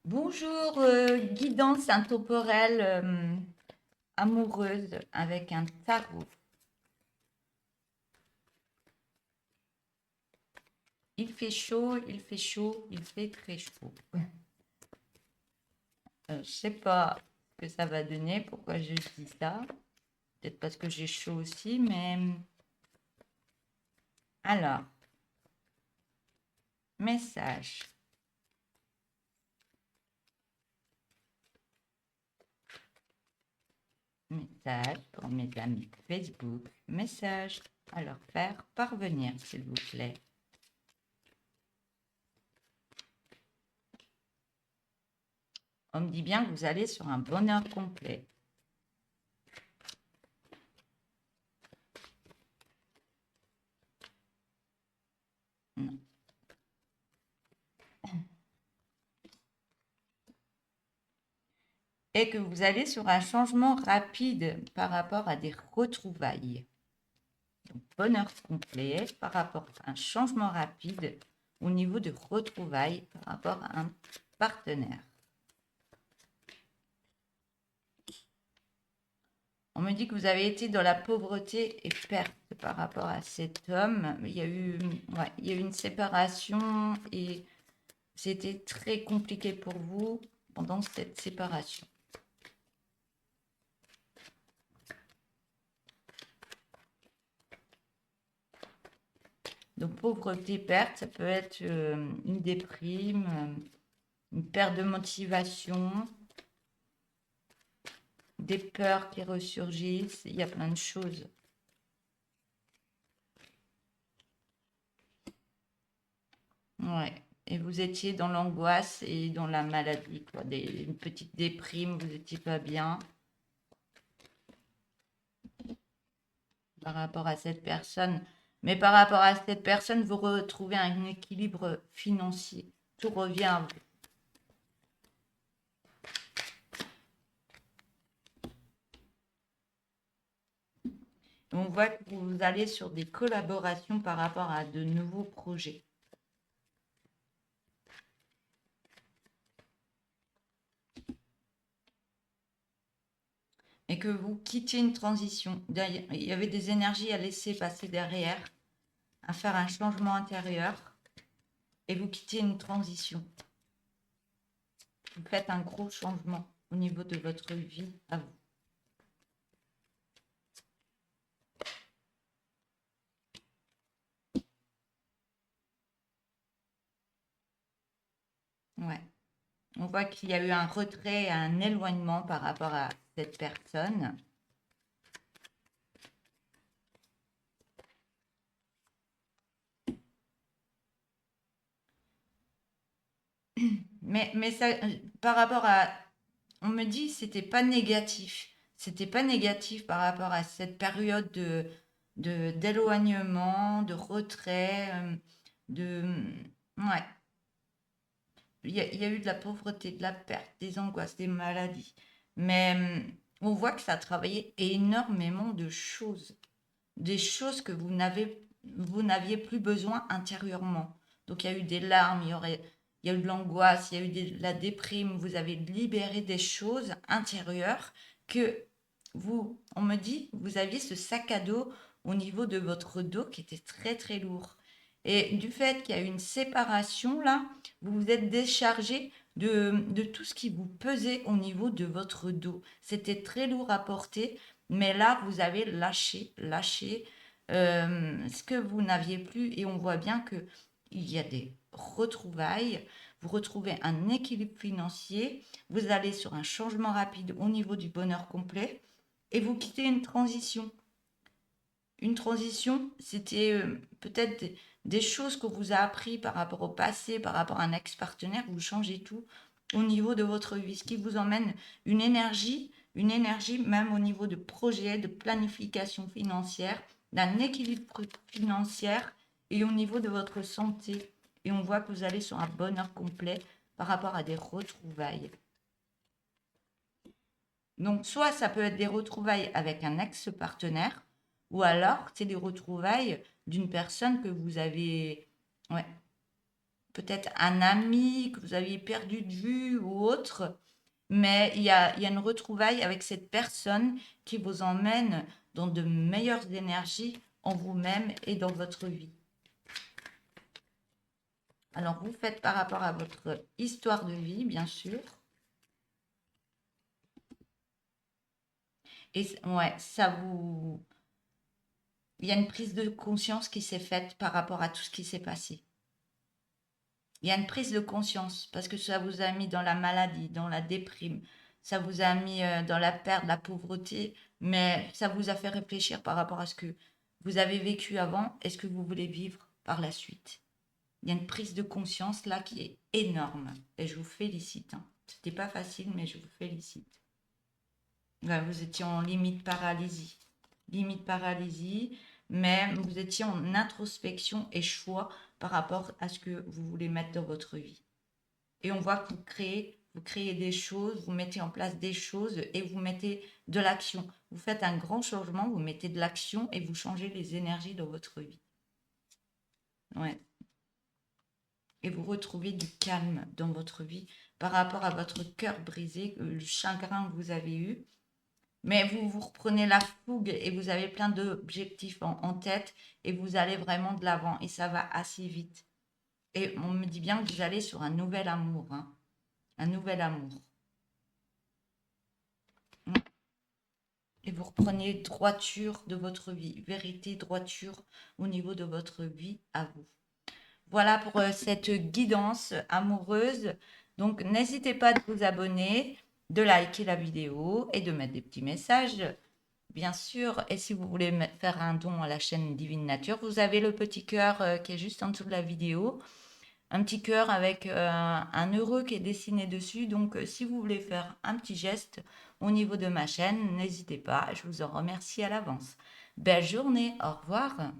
Bonjour, guidance intemporelle amoureuse avec un tarot. Il fait chaud, il fait chaud, il fait très chaud. Je sais pas ce que ça va donner, pourquoi je dis ça. Peut-être parce que j'ai chaud aussi, mais alors, message, message pour mes amis Facebook, message à leur faire parvenir, s'il vous plaît. On me dit bien que vous allez sur un bonheur complet. Non. Et que vous allez sur un changement rapide par rapport à des retrouvailles. Donc, bonheur complet par rapport à un changement rapide au niveau de retrouvailles par rapport à un partenaire. On me dit que vous avez été dans la pauvreté et perte par rapport à cet homme. Il y a eu une séparation et c'était très compliqué pour vous pendant cette séparation. Donc, pauvreté, perte, ça peut être une déprime, une perte de motivation, des peurs qui ressurgissent. Il y a plein de choses. Ouais. Et vous étiez dans l'angoisse et dans la maladie, quoi. Une petite déprime, vous n'étiez pas bien par rapport à cette personne. Mais par rapport à cette personne, vous retrouvez un équilibre financier. Tout revient à vous. On voit que vous allez sur des collaborations par rapport à de nouveaux projets. Et que vous quittiez une transition. Il y avait des énergies à laisser passer derrière, à faire un changement intérieur, et vous quittez une transition. Vous faites un gros changement au niveau de votre vie à vous. Ouais. On voit qu'il y a eu un retrait, un éloignement par rapport à cette personne. Mais ça, par rapport à, on me dit, c'était pas négatif. C'était pas négatif par rapport à cette période d'éloignement, de retrait, ouais. Il y a eu de la pauvreté, de la perte, des angoisses, des maladies. Mais on voit que ça a travaillé énormément de choses. Des choses que vous n'aviez plus besoin intérieurement. Donc il y a eu des larmes, il y a eu de l'angoisse, il y a eu de la déprime. Vous avez libéré des choses intérieures que vous, on me dit, vous aviez ce sac à dos au niveau de votre dos qui était très très lourd. Et du fait qu'il y a eu une séparation là, vous vous êtes déchargé de tout ce qui vous pesait au niveau de votre dos. C'était très lourd à porter, mais là, vous avez lâché ce que vous n'aviez plus et on voit bien que il y a des retrouvailles. Vous retrouvez un équilibre financier, vous allez sur un changement rapide au niveau du bonheur complet et vous quittez une transition. Une transition, c'était peut-être des choses que vous a appris par rapport au passé, par rapport à un ex-partenaire, vous changez tout au niveau de votre vie, ce qui vous emmène une énergie même au niveau de projet, de planification financière, d'un équilibre financier et au niveau de votre santé. Et on voit que vous allez sur un bonheur complet par rapport à des retrouvailles. Donc, soit ça peut être des retrouvailles avec un ex-partenaire, ou alors c'est des retrouvailles d'une personne que vous avez, ouais, peut-être un ami que vous aviez perdu de vue ou autre, mais il y a une retrouvaille avec cette personne qui vous emmène dans de meilleures énergies en vous-même et dans votre vie. Alors, vous faites par rapport à votre histoire de vie, bien sûr. Et ouais, ça vous... Il y a une prise de conscience qui s'est faite par rapport à tout ce qui s'est passé. Il y a une prise de conscience parce que ça vous a mis dans la maladie, dans la déprime, ça vous a mis dans la perte, la pauvreté, mais ça vous a fait réfléchir par rapport à ce que vous avez vécu avant et ce que vous voulez vivre par la suite. Il y a une prise de conscience là qui est énorme et je vous félicite, hein. C'était pas facile, mais je vous félicite. Ouais, vous étiez en limite paralysie, mais vous étiez en introspection et choix par rapport à ce que vous voulez mettre dans votre vie. Et on voit que vous créez des choses, vous mettez en place des choses et vous mettez de l'action. Vous faites un grand changement, vous mettez de l'action et vous changez les énergies dans votre vie. Ouais. Et vous retrouvez du calme dans votre vie par rapport à votre cœur brisé, le chagrin que vous avez eu. Mais vous reprenez la fougue et vous avez plein d'objectifs en tête et vous allez vraiment de l'avant et ça va assez vite. Et on me dit bien que vous allez sur un nouvel amour, hein. Un nouvel amour. Et vous reprenez droiture de votre vie, vérité, droiture au niveau de votre vie à vous. Voilà pour cette guidance amoureuse. Donc, n'hésitez pas de vous abonner, de liker la vidéo et de mettre des petits messages, bien sûr. Et si vous voulez faire un don à la chaîne Divine Nature, vous avez le petit cœur qui est juste en dessous de la vidéo. Un petit cœur avec un heureux qui est dessiné dessus. Donc, si vous voulez faire un petit geste au niveau de ma chaîne, n'hésitez pas. Je vous en remercie à l'avance. Belle journée. Au revoir.